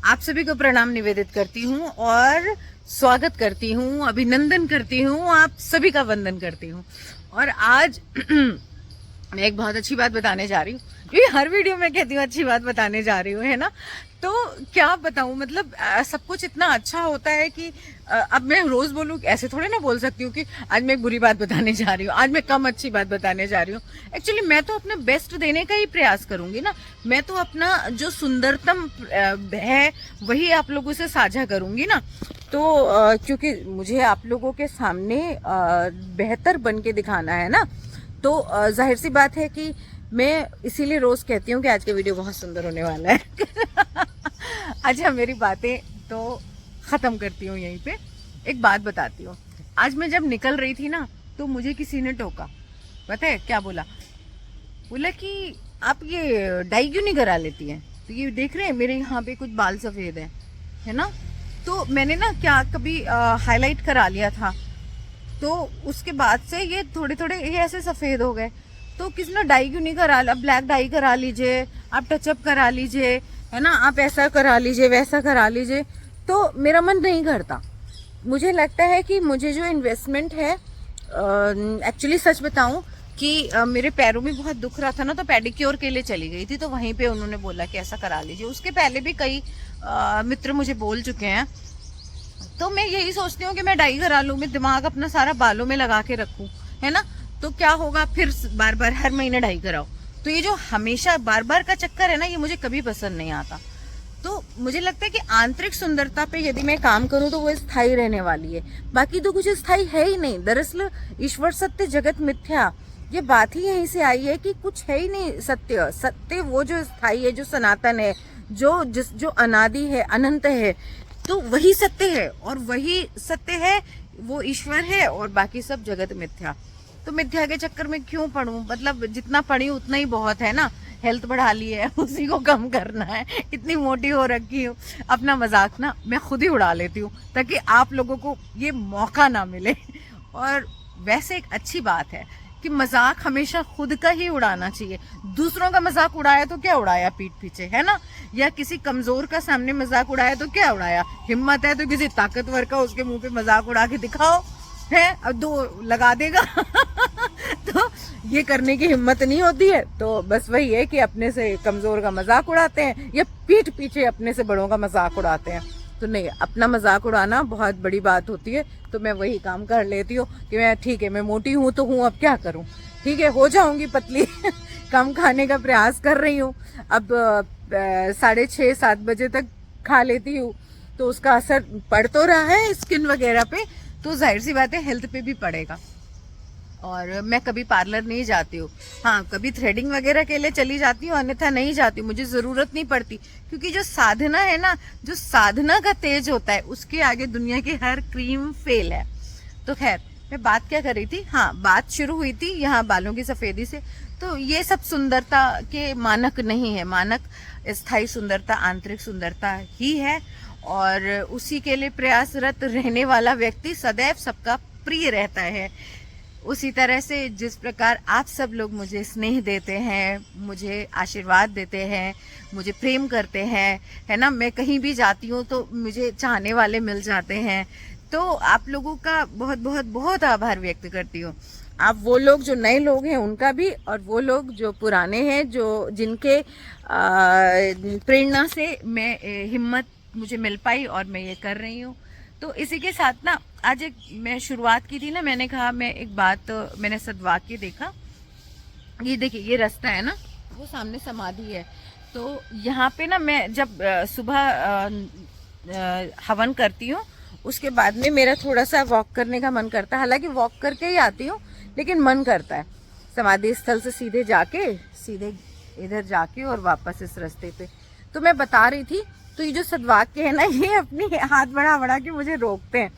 आप सभी को प्रणाम निवेदित करती हूँ और स्वागत करती हूँ, अभिनंदन करती हूँ, आप सभी का वंदन करती हूँ। और आज मैं एक बहुत अच्छी बात बताने जा रही हूँ, क्योंकि हर वीडियो में कहती हूँ अच्छी बात बताने जा रही हूँ, है ना। तो क्या बताऊँ, मतलब सब कुछ इतना अच्छा होता है कि अब मैं रोज बोलूँ, ऐसे थोड़े ना बोल सकती हूँ कि आज मैं एक बुरी बात बताने जा रही हूँ, आज मैं कम अच्छी बात बताने जा रही हूँ। एक्चुअली मैं तो अपना बेस्ट देने का ही प्रयास करूंगी ना। मैं तो अपना जो सुंदरतम है वही आप लोगों से साझा करूंगी ना। तो क्योंकि मुझे आप लोगों के सामने बेहतर बन के दिखाना है ना, तो जाहिर सी बात है कि मैं इसीलिए रोज कहती हूँ कि आज का वीडियो बहुत सुंदर होने वाला है। अच्छा, मेरी बातें तो खत्म करती हूँ यहीं पे। एक बात बताती हूँ, आज मैं जब निकल रही थी ना, तो मुझे किसी ने टोका। पता है क्या बोला? बोला कि आप ये डाई क्यों नहीं करा लेती हैं? तो ये देख रहे हैं मेरे यहाँ पे कुछ बाल सफेद है ना। तो मैंने ना क्या कभी हाईलाइट करा लिया था, तो उसके बाद से ये थोड़े थोड़े ये ऐसे सफेद हो गए। तो किसी ने डाई क्यों नहीं करा? अब ब्लैक डाई करा लीजिए, आप टचअप करा लीजिए, है ना, आप ऐसा करा लीजिए, वैसा करा लीजिए। तो मेरा मन नहीं करता। मुझे लगता है कि मुझे जो इन्वेस्टमेंट है, एक्चुअली सच बताऊं कि मेरे पैरों में बहुत दुख रहा था ना, तो पेडिक्योर के लिए चली गई थी। तो वहीं पे उन्होंने बोला कि ऐसा करा लीजिए। उसके पहले भी कई मित्र मुझे बोल चुके हैं। तो मैं यही सोचती हूँ कि मैं डाई करा लूँ, मैं दिमाग अपना सारा बालों में लगा के रखूँ, है ना। तो क्या होगा, फिर बार बार हर महीने डाई कराओ। तो ये जो हमेशा बार बार का चक्कर है ना, ये मुझे कभी पसंद नहीं आता। तो मुझे लगता है कि आंतरिक सुंदरता पे यदि मैं काम करूं तो वो स्थायी रहने वाली है, बाकी तो कुछ स्थायी है ही नहीं। दरअसल ईश्वर सत्य जगत मिथ्या, ये बात ही यहीं से आई है कि कुछ है ही नहीं सत्य। सत्य वो जो स्थायी है, जो सनातन है, जो अनादि है, अनंत है, तो वही सत्य है। और वही सत्य है, वो ईश्वर है, और बाकी सब जगत मिथ्या। तो मिथ्या के चक्कर में क्यों पढ़ूं? मतलब जितना पढ़ी उतना ही बहुत है ना। हेल्थ बढ़ा ली है, उसी को कम करना है। इतनी मोटी हो रखी हूँ। अपना मजाक ना मैं खुद ही उड़ा लेती हूँ, ताकि आप लोगों को ये मौका ना मिले। और वैसे एक अच्छी बात है कि मजाक हमेशा खुद का ही उड़ाना चाहिए। दूसरों का मजाक उड़ाया तो क्या उड़ाया पीठ पीछे, है ना। या किसी कमजोर का सामने मजाक उड़ाया तो क्या उड़ाया। हिम्मत है तो किसी ताकतवर का उसके मुंह पे मजाक उड़ा के दिखाओ, है, अब दो लगा देगा। तो ये करने की हिम्मत नहीं होती है, तो बस वही है कि अपने से कमजोर का मजाक उड़ाते हैं, या पीठ पीछे अपने से बड़ों का मजाक उड़ाते हैं। तो नहीं, अपना मजाक उड़ाना बहुत बड़ी बात होती है। तो मैं वही काम कर लेती हूँ कि मैं ठीक है, मैं मोटी हूँ तो हूँ, अब क्या करूँ, ठीक है, हो जाऊंगी पतली। कम खाने का प्रयास कर रही हूँ। अब 6:30-7 बजे तक खा लेती हूँ, तो उसका असर पड़ तो रहा है स्किन वगैरह पे, तो जाहिर सी बात है हेल्थ पे भी पड़ेगा। और मैं कभी पार्लर नहीं जाती हूँ। हाँ, कभी थ्रेडिंग वगैरह के लिए चली जाती हूँ, अन्यथा नहीं जाती हूँ, मुझे जरूरत नहीं पड़ती। क्योंकि जो साधना है ना, जो साधना का तेज होता है, उसके आगे दुनिया की हर क्रीम फेल है। तो खैर, मैं बात क्या कर रही थी? हाँ, बात शुरू हुई थी यहाँ बालों की सफेदी से। तो ये सब सुंदरता के मानक नहीं है। मानक स्थायी सुंदरता, आंतरिक सुंदरता ही है। और उसी के लिए प्रयासरत रहने वाला व्यक्ति सदैव सबका प्रिय रहता है। उसी तरह से जिस प्रकार आप सब लोग मुझे स्नेह देते हैं, मुझे आशीर्वाद देते हैं, मुझे प्रेम करते हैं, है ना, मैं कहीं भी जाती हूँ तो मुझे चाहने वाले मिल जाते हैं। तो आप लोगों का बहुत बहुत बहुत आभार व्यक्त करती हूँ। आप वो लोग जो नए लोग हैं उनका भी, और वो लोग जो पुराने हैं, जो जिनके प्रेरणा से मैं हिम्मत मुझे मिल पाई और मैं ये कर रही हूँ। तो इसी के साथ ना, आज एक मैं शुरुआत की थी ना, मैंने कहा मैं एक बात, मैंने सद्वाक्य देखा। ये देखिए, ये रास्ता है ना, वो सामने समाधि है। तो यहाँ पे ना मैं जब सुबह हवन करती हूँ, उसके बाद में मेरा थोड़ा सा वॉक करने का मन करता है। हालांकि वॉक करके ही आती हूँ, लेकिन मन करता है समाधि स्थल से सीधे इधर जाके और वापस इस रास्ते पे। तो मैं बता रही थी, तो ये जो सद्वाक्य है ना, ये अपनी हाथ बढ़ा बढ़ा के मुझे रोकते हैं।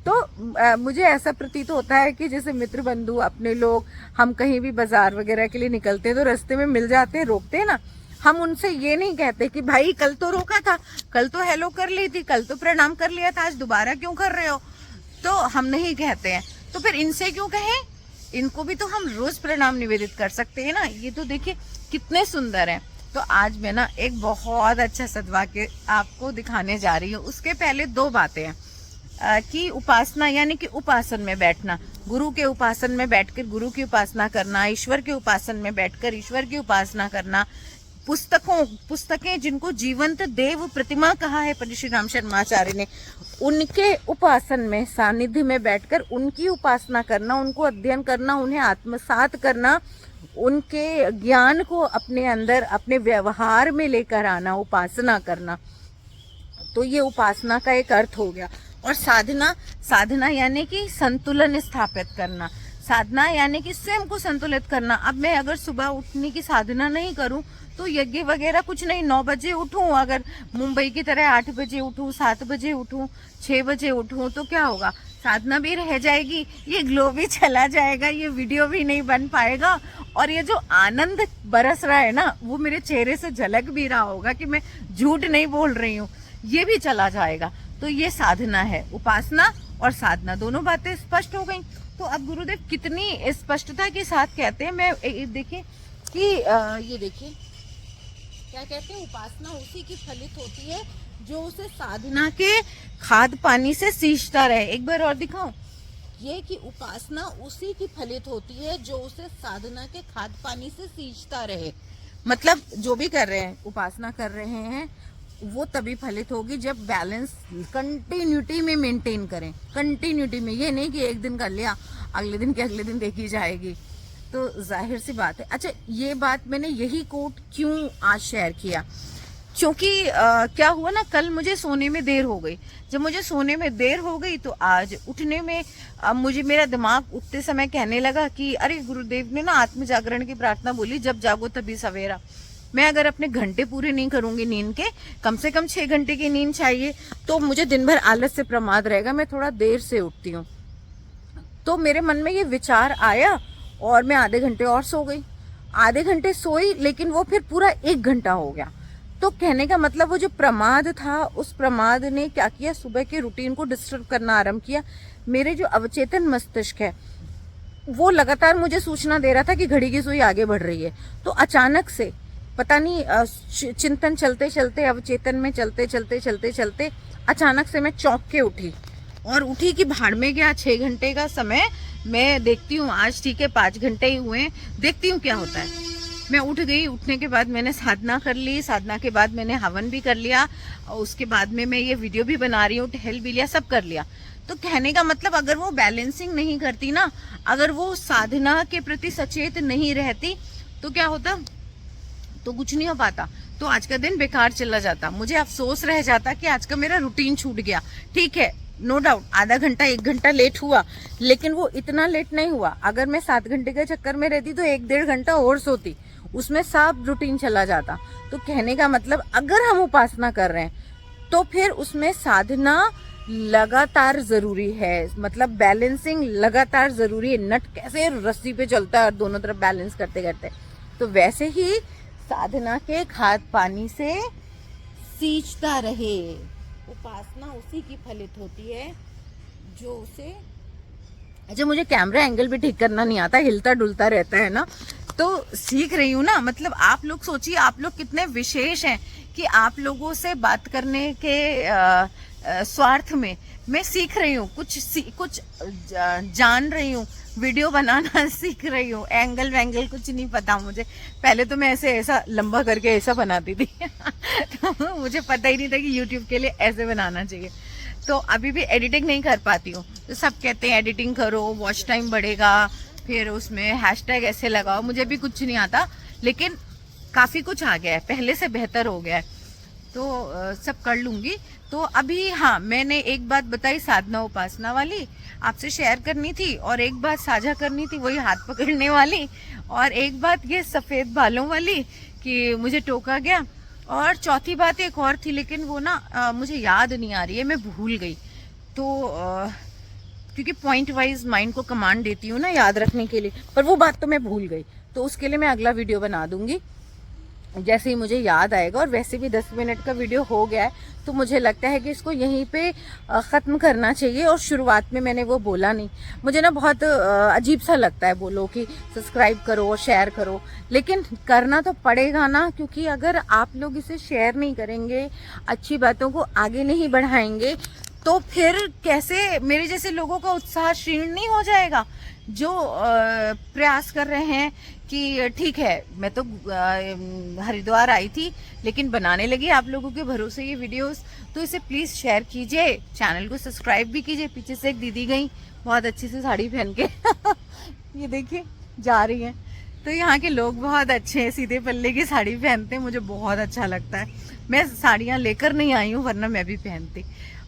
तो मुझे ऐसा प्रतीत होता है कि जैसे मित्र बंधु, अपने लोग, हम कहीं भी बाजार वगैरह के लिए निकलते हैं तो रास्ते में मिल जाते हैं, रोकते हैं ना। हम उनसे ये नहीं कहते कि भाई कल तो रोका था, कल तो हेलो कर ली थी, कल तो प्रणाम कर लिया था, आज दोबारा क्यों कर रहे हो? तो हम नहीं कहते हैं। तो फिर इनसे क्यों कहें? इनको भी तो हम रोज प्रणाम निवेदित कर सकते हैं ना। ये तो देखिए कितने सुंदर हैं। तो आज मैं ना एक बहुत अच्छा सदवा के आपको दिखाने जा रही हूँ। उसके पहले दो बातें हैं कि उपासना यानी कि उपासन में बैठना, गुरु के उपासन में बैठकर गुरु की उपासना करना, ईश्वर के उपासन में बैठकर ईश्वर की उपासना करना, पुस्तकें जिनको जीवंत देव प्रतिमा कहा है पंडित श्री राम शर्माचार्य ने, उनके उपासन में सानिध्य में बैठकर उनकी उपासना करना, उनको अध्ययन करना, उन्हें आत्मसात करना, उनके ज्ञान को अपने अंदर अपने व्यवहार में लेकर आना, उपासना करना। तो ये उपासना का एक अर्थ हो गया। और साधना यानी कि संतुलन स्थापित करना, साधना यानी कि स्वयं को संतुलित करना। अब मैं अगर सुबह उठने की साधना नहीं करूं तो यज्ञ वगैरह कुछ नहीं, 9 बजे उठूं, अगर मुंबई की तरह 8 बजे उठूं, 7 बजे उठूं, 6 बजे उठूं, तो क्या होगा? साधना भी रह जाएगी, ये ग्लो भी चला जाएगा, ये वीडियो भी नहीं बन पाएगा, और ये जो आनंद बरस रहा है ना, वो मेरे चेहरे से झलक भी रहा होगा कि मैं झूठ नहीं बोल रही हूँ, ये भी चला जाएगा। तो ये साधना है। उपासना और साधना दोनों बातें स्पष्ट हो गई। तो अब गुरुदेव कितनी स्पष्टता के साथ कहते हैं, मैं देखिए कि ये देखिए क्या कहते हैं, उपासना उसी की फलित होती है जो उसे साधना के खाद पानी से सींचता रहे। एक बार और दिखाऊं, ये कि उपासना उसी की फलित होती है जो उसे साधना के खाद पानी से सींचता रहे। मतलब जो भी कर रहे हैं, उपासना कर रहे हैं, वो तभी फलित होगी जब बैलेंस कंटिन्यूटी में मेंटेन करें। कंटिन्यूटी में, ये नहीं कि एक दिन कर लिया अगले दिन के अगले दिन देखी जाएगी, तो जाहिर सी बात है। अच्छा, ये बात मैंने यही कोट क्यों आज शेयर किया, क्योंकि क्या हुआ ना, कल मुझे सोने में देर हो गई। जब मुझे सोने में देर हो गई तो आज उठने में मुझे मेरा दिमाग उठते समय कहने लगा कि अरे गुरुदेव ने ना आत्म जागरण की प्रार्थना बोली, जब जागो तभी सवेरा। मैं अगर अपने घंटे पूरे नहीं करूंगी नींद के, कम से कम 6 घंटे की नींद चाहिए, तो मुझे दिन भर आलस से प्रमाद रहेगा। मैं थोड़ा देर से उठती हूँ। तो मेरे मन में ये विचार आया और मैं आधे घंटे और सो गई। आधे घंटे सोई, लेकिन वो फिर पूरा 1 घंटा हो गया। तो कहने का मतलब वो जो प्रमाद था, उस प्रमाद ने क्या किया, सुबह के रूटीन को डिस्टर्ब करना आरंभ किया। मेरे जो अवचेतन मस्तिष्क है वो लगातार मुझे सूचना दे रहा था कि घड़ी की सुई आगे बढ़ रही है। तो अचानक से पता नहीं, चिंतन चलते चलते, अवचेतन में चलते चलते अचानक से मैं चौंक के उठी और उठी कि भाड़ में गया 6 घंटे का समय। मैं देखती हूँ आज ठीक है 5 घंटे ही हुए, देखती हूँ क्या होता है। मैं उठ गई। उठने के बाद मैंने साधना कर ली, साधना के बाद मैंने हवन भी कर लिया, और उसके बाद में मैं ये वीडियो भी बना रही हूँ, टहल भी लिया, सब कर लिया। तो कहने का मतलब, अगर वो बैलेंसिंग नहीं करती ना, अगर वो साधना के प्रति सचेत नहीं रहती, तो क्या होता, तो कुछ नहीं हो पाता। तो आज का दिन बेकार चला जाता। मुझे अफसोस रह जाता कि आज का मेरा रूटीन छूट गया। ठीक है, नो डाउट आधा घंटा 1 घंटा लेट हुआ, लेकिन वो इतना लेट नहीं हुआ। अगर मैं 7 घंटे के चक्कर में रहती तो 1-1.5 घंटा और सोती, उसमें सब रूटीन चला जाता। तो कहने का मतलब, अगर हम उपासना कर रहे हैं तो फिर उसमें साधना लगातार जरूरी है। मतलब बैलेंसिंग लगातार जरूरी है। नट कैसे रस्सी पे चलता है और दोनों तरफ बैलेंस करते करते, तो वैसे ही साधना के खाद पानी से सींचता रहे। उपासना उसी की फलित होती है जो उसे, अच्छा मुझे कैमरा एंगल भी ठीक करना नहीं आता, हिलता डुलता रहता है ना, तो सीख रही हूँ ना। मतलब आप लोग सोचिए, आप लोग कितने विशेष हैं कि आप लोगों से बात करने के स्वार्थ में मैं सीख रही हूँ, कुछ जान रही हूँ, वीडियो बनाना सीख रही हूँ। एंगल वैंगल कुछ नहीं पता मुझे। पहले तो मैं ऐसा लंबा करके ऐसा बनाती थी तो मुझे पता ही नहीं था कि यूट्यूब के लिए ऐसे बनाना चाहिए। तो अभी भी एडिटिंग नहीं कर पाती हूँ। तो सब कहते हैं एडिटिंग करो, वॉच टाइम बढ़ेगा, फिर उसमें हैशटैग ऐसे लगाओ। मुझे भी कुछ नहीं आता, लेकिन काफ़ी कुछ आ गया है, पहले से बेहतर हो गया है, तो सब कर लूँगी। तो अभी हाँ, मैंने एक बात बताई साधना उपासना वाली, आपसे शेयर करनी थी, और एक बात साझा करनी थी, वही हाथ पकड़ने वाली, और एक बात ये सफ़ेद बालों वाली कि मुझे टोका गया, और चौथी बात एक और थी, लेकिन वो ना मुझे याद नहीं आ रही है, मैं भूल गई। तो क्योंकि पॉइंट वाइज माइंड को कमांड देती हूँ ना याद रखने के लिए, पर वो बात तो मैं भूल गई। तो उसके लिए मैं अगला वीडियो बना दूंगी। जैसे ही मुझे याद आएगा, और वैसे भी 10 मिनट का वीडियो हो गया है, तो मुझे लगता है कि इसको यहीं पे ख़त्म करना चाहिए। और शुरुआत में मैंने वो बोला नहीं, मुझे ना बहुत अजीब सा लगता है बोलो कि सब्सक्राइब करो और शेयर करो, लेकिन करना तो पड़ेगा ना, क्योंकि अगर आप लोग इसे शेयर नहीं करेंगे, अच्छी बातों को आगे नहीं बढ़ाएंगे, तो फिर कैसे मेरे जैसे लोगों का उत्साह क्षीण नहीं हो जाएगा, जो प्रयास कर रहे हैं कि ठीक है मैं तो हरिद्वार आई थी लेकिन बनाने लगी आप लोगों के भरोसे ये वीडियोस, तो इसे प्लीज़ शेयर कीजिए, चैनल को सब्सक्राइब भी कीजिए। पीछे से एक दीदी गई बहुत अच्छी सी साड़ी पहन के ये देखिए जा रही है। तो यहाँ के लोग बहुत अच्छे हैं, सीधे पल्ले की साड़ी पहनते हैं, मुझे बहुत अच्छा लगता है। मैं साड़ियाँ लेकर नहीं आई हूँ, वरना मैं भी पहनती,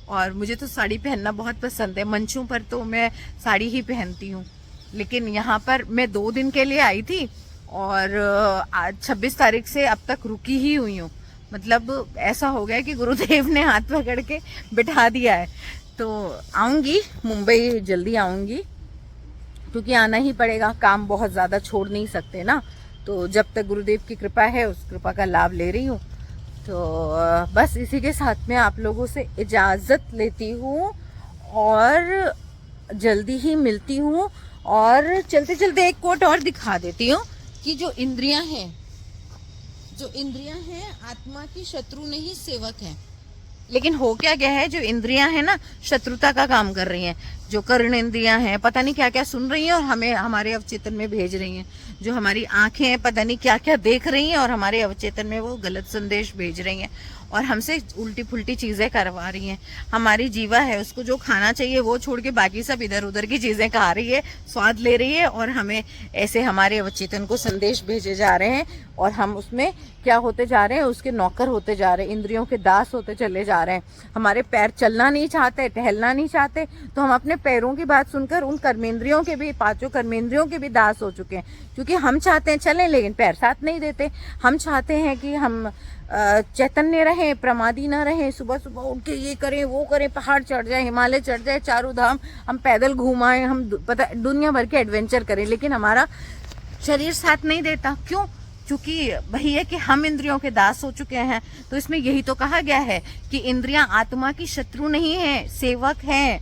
और मुझे तो साड़ी पहनना बहुत पसंद है। मंचों पर तो मैं साड़ी ही पहनती हूँ, लेकिन यहाँ पर मैं 2 दिन के लिए आई थी, और आज 26 तारीख से अब तक रुकी ही हुई हूँ। मतलब ऐसा हो गया कि गुरुदेव ने हाथ पकड़ के बिठा दिया है। तो आऊँगी मुंबई, जल्दी आऊँगी, क्योंकि आना ही पड़ेगा, काम बहुत ज़्यादा छोड़ नहीं सकते ना। तो जब तक गुरुदेव की कृपा है, उस कृपा का लाभ ले रही हूँ। तो बस इसी के साथ में आप लोगों से इजाज़त लेती हूँ, और जल्दी ही मिलती हूँ। और चलते चलते एक कोट और दिखा देती हूँ कि जो इंद्रियां हैं आत्मा की शत्रु नहीं सेवक है। लेकिन हो क्या गया है, जो इंद्रियां हैं ना शत्रुता का काम कर रही हैं। जो कर्ण इंद्रियां हैं पता नहीं क्या क्या सुन रही हैं और हमें हमारे अवचेतन में भेज रही हैं। जो हमारी आंखें हैं पता नहीं क्या क्या देख रही हैं और हमारे अवचेतन में वो गलत संदेश भेज रही हैं, और हमसे उल्टी फुल्टी चीज़ें करवा रही हैं। हमारी जीवा है, उसको जो खाना चाहिए वो छोड़ के बाकी सब इधर उधर की चीज़ें खा रही है, स्वाद ले रही है, और हमें ऐसे हमारे अवचेतन को संदेश भेजे जा रहे हैं, और हम उसमें क्या होते जा रहे हैं, उसके नौकर होते जा रहे हैं, इंद्रियों के दास होते चले जा रहे हैं। हमारे पैर चलना नहीं चाहते, टहलना नहीं चाहते, तो हम अपने पैरों की बात सुनकर उन कर्मेंद्रियों के भी, 5 कर्मेंद्रियों के भी दास हो चुके हैं। क्योंकि हम चाहते हैं चलें, लेकिन पैर साथ नहीं देते। हम चाहते हैं कि हम चैतन्य रहें, प्रमादी ना रहें, सुबह सुबह उठ के ये करें वो करें, पहाड़ चढ़ जाए, हिमालय चढ़ जाए, चारों धाम हम पैदल घूमाएं, हम पता दुनिया भर के एडवेंचर करें, लेकिन हमारा शरीर साथ नहीं देता। क्यों? क्योंकि वही है कि हम इंद्रियों के दास हो चुके हैं। तो इसमें यही तो कहा गया है कि इंद्रियां आत्मा की शत्रु नहीं है, सेवक है,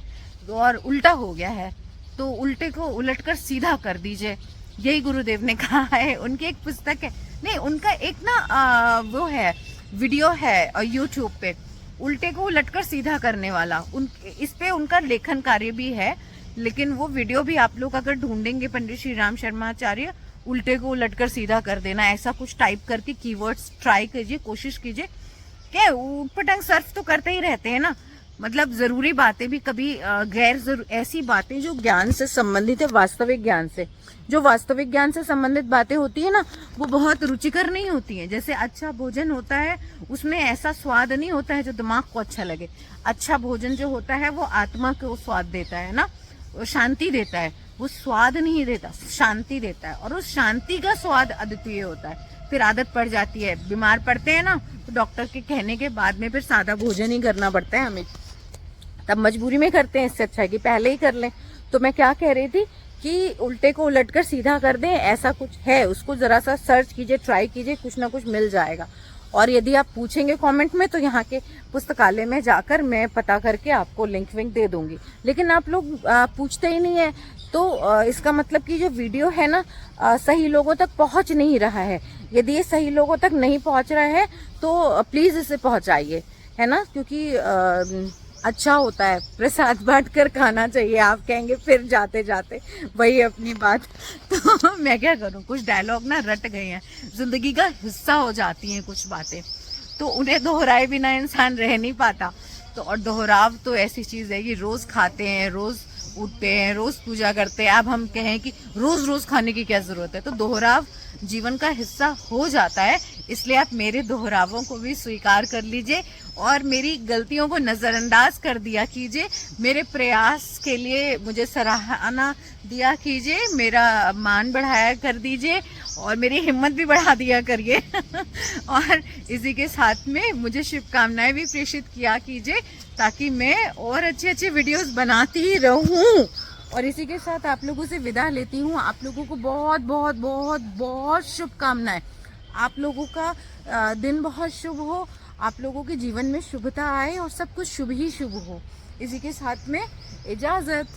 और उल्टा हो गया है। तो उल्टे को उलटकर सीधा कर दीजिए, यही गुरुदेव ने कहा है। उनकी एक पुस्तक है, नहीं उनका एक ना वो है, वीडियो है यूट्यूब पे, उल्टे को उलटकर सीधा करने वाला। इस पे उनका लेखन कार्य भी है, लेकिन वो वीडियो भी आप लोग अगर ढूंढेंगे, पंडित श्री राम शर्माचार्य उल्टे को उलटकर सीधा कर देना, ऐसा कुछ टाइप करके कीवर्ड्स ट्राई कीजिए, कोशिश कीजिए। क्या ऊटपटांग सर्फ तो करते ही रहते हैं ना, मतलब जरूरी बातें भी कभी ऐसी बातें जो ज्ञान से संबंधित है, वास्तविक ज्ञान से, जो वास्तविक ज्ञान से संबंधित बातें होती है ना, वो बहुत रुचिकर नहीं होती हैं। जैसे अच्छा भोजन होता है, उसमें ऐसा स्वाद नहीं होता है जो दिमाग को अच्छा लगे। अच्छा भोजन जो होता है वो आत्मा को स्वाद देता है ना, वो शांति देता है, वो स्वाद नहीं देता, शांति देता है, और उस शांति का स्वाद अद्वितीय होता है। फिर आदत पड़ जाती है, बीमार पड़ते हैं ना, तो डॉक्टर के कहने के बाद में फिर सादा भोजन ही करना पड़ता है हमें, तब मजबूरी में करते हैं। इससे अच्छा है कि पहले ही कर लें। तो मैं क्या कह रही थी कि उल्टे को उलटकर सीधा कर दें, ऐसा कुछ है, उसको जरा सा सर्च कीजिए, ट्राई कीजिए, कुछ ना कुछ मिल जाएगा। और यदि आप पूछेंगे कमेंट में, तो यहाँ के पुस्तकालय में जाकर मैं पता करके आपको लिंक विंक दे दूंगी। लेकिन आप लोग पूछते ही नहीं है, तो इसका मतलब कि जो वीडियो है ना सही लोगों तक पहुँच नहीं रहा है। यदि ये सही लोगों तक नहीं पहुँच रहा है तो प्लीज़ इसे पहुँचाइए, है ना, क्योंकि अच्छा होता है, प्रसाद बांट कर खाना चाहिए। आप कहेंगे फिर जाते जाते वही अपनी बात। तो मैं क्या करूं, कुछ डायलॉग ना रट गए हैं, जिंदगी का हिस्सा हो जाती हैं कुछ बातें, तो उन्हें दोहराए बिना इंसान रह नहीं पाता। तो और दोहराव तो ऐसी चीज़ है कि रोज़ खाते हैं, रोज़ उठते हैं, रोज़ पूजा करते हैं। अब हम कहें कि रोज़ रोज़ खाने की क्या ज़रूरत है, तो दोहराव जीवन का हिस्सा हो जाता है। इसलिए आप मेरे दोहरावों को भी स्वीकार कर लीजिए और मेरी गलतियों को नज़रअंदाज कर दिया कीजिए। मेरे प्रयास के लिए मुझे सराहना दिया कीजिए, मेरा मान बढ़ाया कर दीजिए और मेरी हिम्मत भी बढ़ा दिया करिए। और इसी के साथ में मुझे शुभकामनाएं भी प्रेषित किया कीजिए, ताकि मैं और अच्छे अच्छे वीडियोस बनाती ही रहूं। और इसी के साथ आप लोगों से विदा लेती हूँ। आप लोगों को बहुत बहुत बहुत बहुत शुभकामनाएं। आप लोगों का दिन बहुत शुभ हो, आप लोगों के जीवन में शुभता आए और सब कुछ शुभ ही शुभ हो। इसी के साथ में इजाज़त।